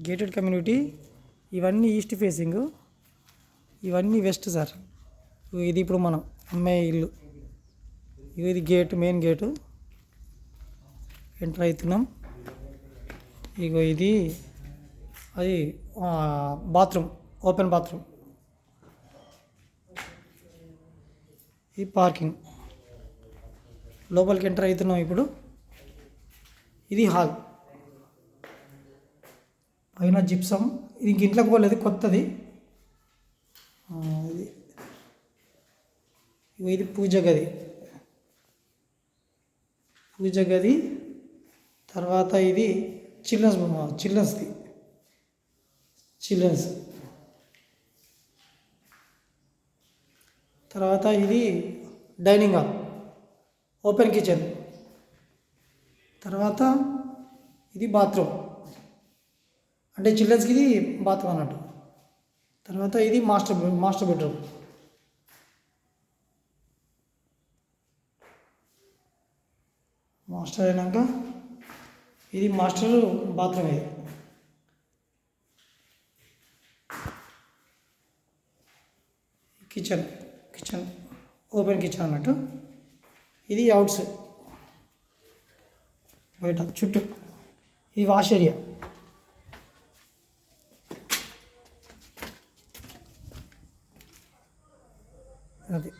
Gated community. ఇవన్నీ east facing, ఇవన్నీ west sir. ఇది ఇప్పుడు మనం అమ్మే ఇల్లు. ఇది గేట్, మెయిన్ గేటు. ఎంటర్ అవుతున్నాం. ఇగో ఇది అది బాత్రూమ్, ఓపెన్ బాత్రూమ్. ఇది పార్కింగ్. లోపలికి ఎంటర్ అవుతున్నాం ఇప్పుడు. ఇది హాల్. పైన జిప్సం. ఇది ఇంక ఇంట్లోకి పోలేదు, కొత్తది. ఇది పూజ గది. తర్వాత ఇది చిల్డ్రన్స్. తర్వాత ఇది డైనింగ్ హాల్, ఓపెన్ కిచెన్. తర్వాత ఇది బాత్రూమ్, అంటే చిల్డ్రన్స్కి ఇది బాత్రూమ్ అన్నట్టు. తర్వాత ఇది మాస్టర్ బెడ్రూమ్. మాస్టర్ అయినాక ఇది మాస్టర్ బాత్రూమ్. ఇది కిచెన్ ఓపెన్ కిచెన్ అన్నట్టు. ఇది అవుట్స్, బయట చుట్టూ. ఇది వాష్ ఏరియా. అది